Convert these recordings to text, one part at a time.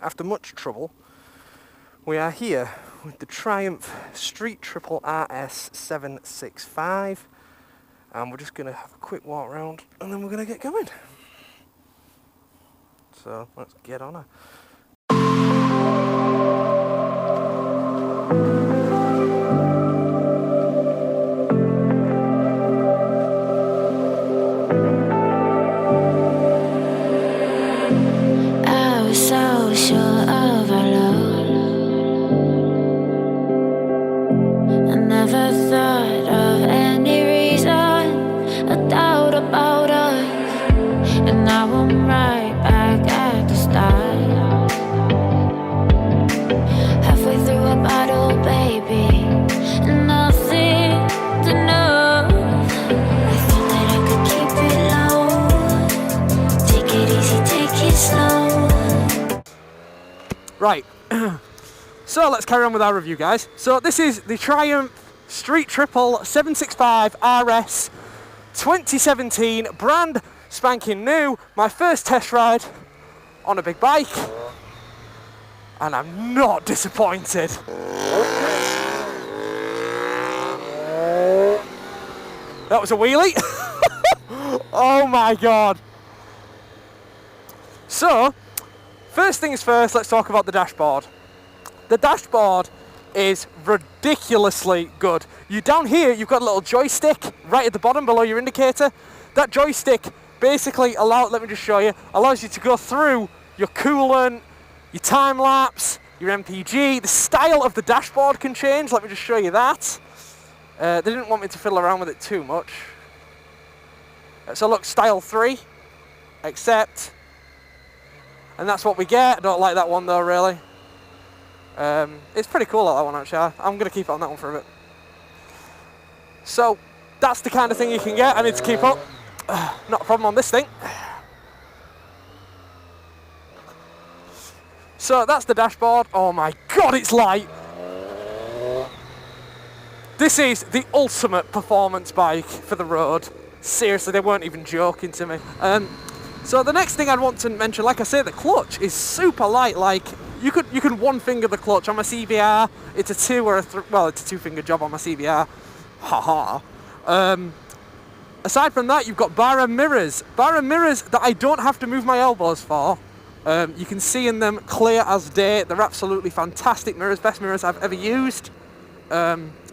after much trouble, we are here with the Triumph Street Triple RS 765, and we're just going to have a quick walk around and then we're going to get going. So let's get on it. Right, so let's carry on with our review, guys. So this is the Triumph Street Triple 765 RS 2017, brand spanking new. My first test ride on a big bike, and I'm not disappointed. That was a wheelie. Oh my god. So, first things first, let's talk about the dashboard. The dashboard is ridiculously good. Down here, you've got a little joystick right at the bottom below your indicator. That joystick basically let me just show you, allows you to go through your coolant, your time lapse, your MPG. The style of the dashboard can change. Let me just show you that. They didn't want me to fiddle around with it too much. So look, style 3, accept. And that's what we get. I don't like that one though, really. It's pretty cool, that one actually. I'm going to keep it on that one for a bit. So, that's the kind of thing you can get. I need to keep up. Not a problem on this thing. So, that's the dashboard. Oh my god, it's light. This is the ultimate performance bike for the road. Seriously, they weren't even joking to me. So the next thing I'd want to mention, like I say, the clutch is super light. Like you can one finger the clutch on my CBR. It's a it's a two-finger job on my CBR. Haha. Aside from that, you've got bar and mirrors that I don't have to move my elbows for. You can see in them clear as day. They're absolutely fantastic mirrors, best mirrors I've ever used.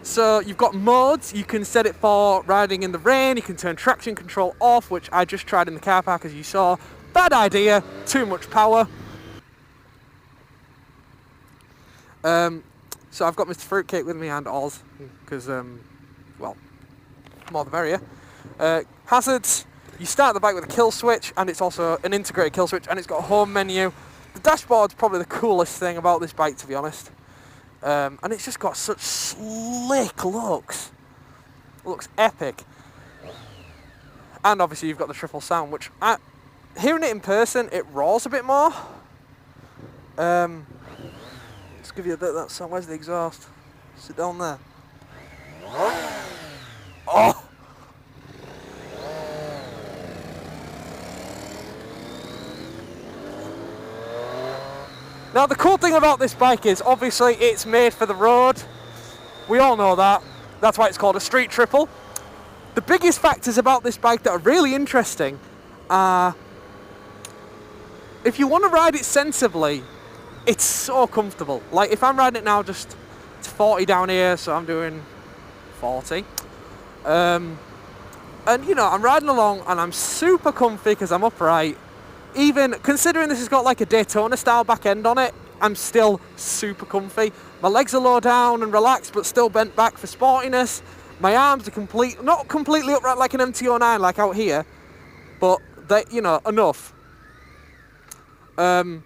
So you've got modes. You can set it for riding in the rain. You can turn traction control off, which I just tried in the car park, as you saw. Bad idea, too much power. So I've got Mr. Fruitcake with me and Oz, because, well, more the merrier. Hazards, you start the bike with a kill switch, and it's also an integrated kill switch, and it's got a home menu. The dashboard's probably the coolest thing about this bike, to be honest. And it's just got such slick looks. It looks epic. And obviously you've got the triple sound, which hearing it in person, it roars a bit more. Let's give you a bit of that sound. Where's the exhaust? Sit down there. Oh! Now the cool thing about this bike is obviously it's made for the road. We all know that. That's why it's called a street triple. The biggest factors about this bike that are really interesting are, if you want to ride it sensibly, it's so comfortable. Like if I'm riding it now, it's 40 down here, so I'm doing 40. And you know, I'm riding along and I'm super comfy because I'm upright. Even considering this has got like a Daytona style back end on it, I'm still super comfy. My legs are low down and relaxed, but still bent back for sportiness. My arms are not completely upright like an MT-09 like out here, but they, you know, enough. And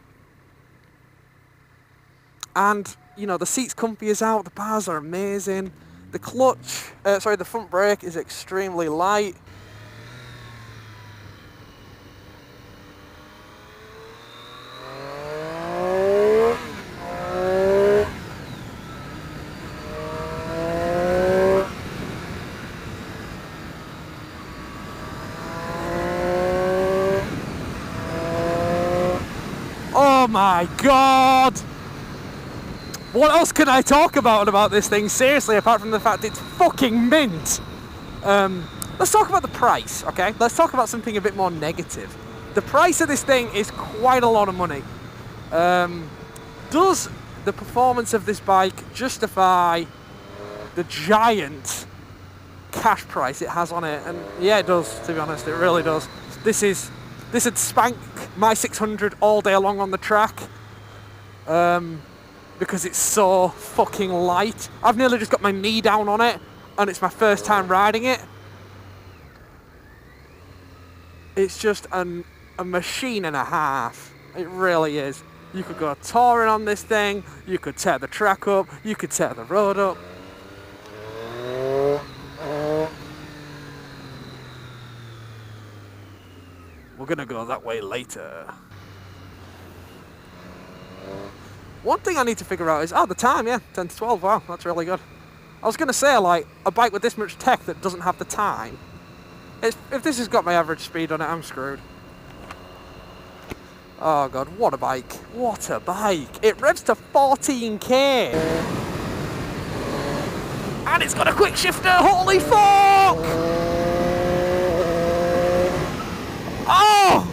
you know, the seat's comfy as out, the bars are amazing. The the front brake is extremely light. Oh my god! What else can I talk about this thing, seriously, apart from the fact it's fucking mint? Let's talk about the price, okay? Let's talk about something a bit more negative. The price of this thing is quite a lot of money. Does the performance of this bike justify the giant cash price it has on it? And yeah, it does, to be honest, it really does. This would spank my 600 all day long on the track, because it's so fucking light. I've nearly just got my knee down on it, and it's my first time riding it. It's just a machine and a half. It really is. You could go touring on this thing, you could tear the track up, you could tear the road up. We're gonna go that way later. One thing I need to figure out is, the time, yeah, 10 to 12, wow, that's really good. I was gonna say, like, a bike with this much tech that doesn't have the time. If this has got my average speed on it, I'm screwed. Oh god, what a bike. What a bike. It revs to 14k. And it's got a quick shifter, holy fuck! Oh!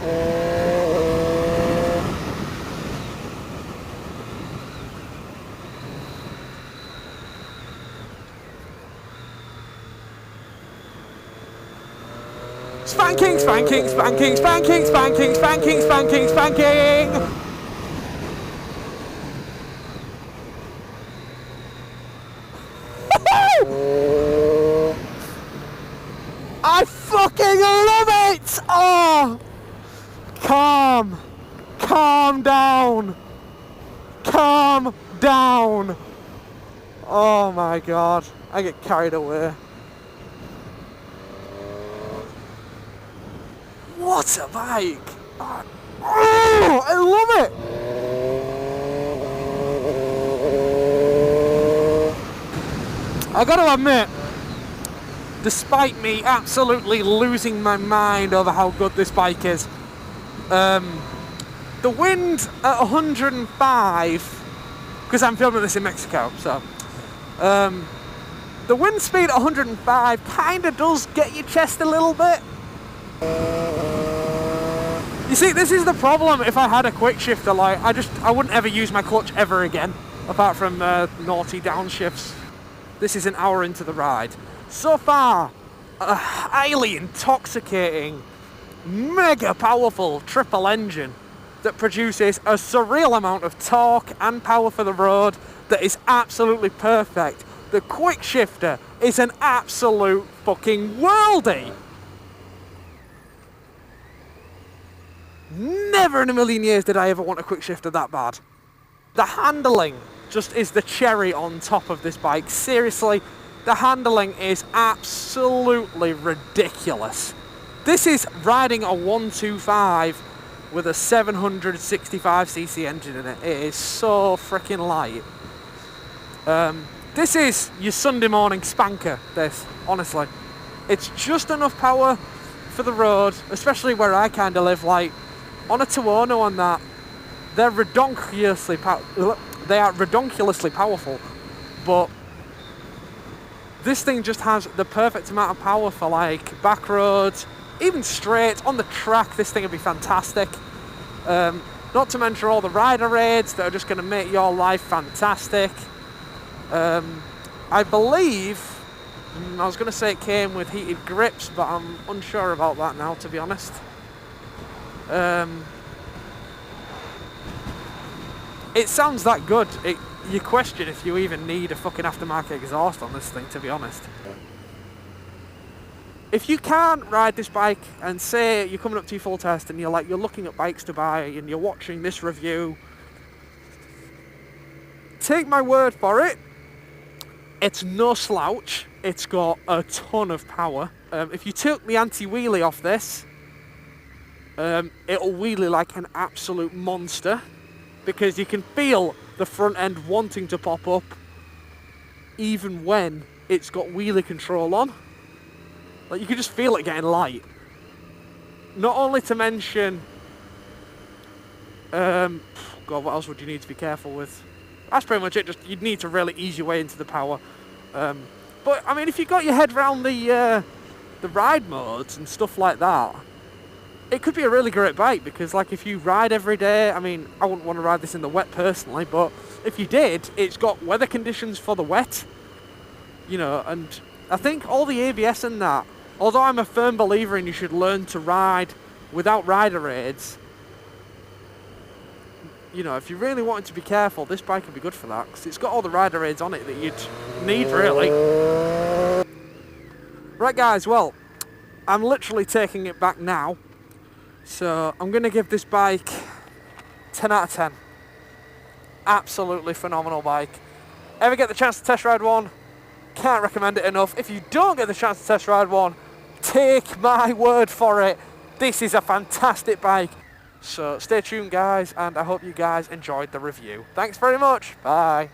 Spanking, spanking, spanking, spanking, spanking, spanking, spanking, spanking! I fucking love it! Oh! Calm down. Calm down. Oh my god, I get carried away. What a bike! Oh, I love it! I gotta admit, despite me absolutely losing my mind over how good this bike is, the wind at 105, because I'm filming this in Mexico, so the wind speed at 105 kind of does get your chest a little bit. You see, this is the problem. If I had a quick shifter, like, I wouldn't ever use my clutch ever again, apart from naughty downshifts. This is an hour into the ride. So far, a highly intoxicating, mega powerful triple engine that produces a surreal amount of torque and power for the road that is absolutely perfect. The quick shifter is an absolute fucking worldie. Never in a million years did I ever want a quick shifter that bad. The handling just is the cherry on top of this bike. Seriously, the handling is absolutely ridiculous. This is riding a 125 with a 765cc engine in it. It is so freaking light. This is your Sunday morning spanker, this, honestly. It's just enough power for the road, especially where I kind of live, like, on a Tuono on that, they are redonkulously powerful, but this thing just has the perfect amount of power for, like, back roads, even straight on the track. This thing would be fantastic. Not to mention all the rider raids that are just going to make your life fantastic. I believe, I was going to say it came with heated grips, but I'm unsure about that now, to be honest. It sounds that good. You question if you even need a fucking aftermarket exhaust on this thing, to be honest. If you can't ride this bike and say you're coming up to your full test and you're looking at bikes to buy and you're watching this review, take my word for it, it's no slouch. It's got a ton of power. If you took the anti-wheelie off this, it'll wheelie like an absolute monster, because you can feel the front end wanting to pop up even when it's got wheelie control on. Like, you can just feel it getting light. Not only to mention, God, God, what else would you need to be careful with? That's pretty much it. Just you'd need to really ease your way into the power. But I mean, if you got your head around the ride modes and stuff like that, it could be a really great bike, because like if you ride every day, I mean, I wouldn't want to ride this in the wet personally, but if you did, it's got weather conditions for the wet, you know, and I think all the ABS and that, although I'm a firm believer in you should learn to ride without rider aids, you know, if you really wanted to be careful, this bike would be good for that, because it's got all the rider aids on it that you'd need, really. Right guys, well, I'm literally taking it back now, so I'm going to give this bike 10 out of 10. Absolutely phenomenal bike. Ever get the chance to test ride one? Can't recommend it enough. If you don't get the chance to test ride one, take my word for it. This is a fantastic bike. So stay tuned guys, and I hope you guys enjoyed the review. Thanks very much. Bye.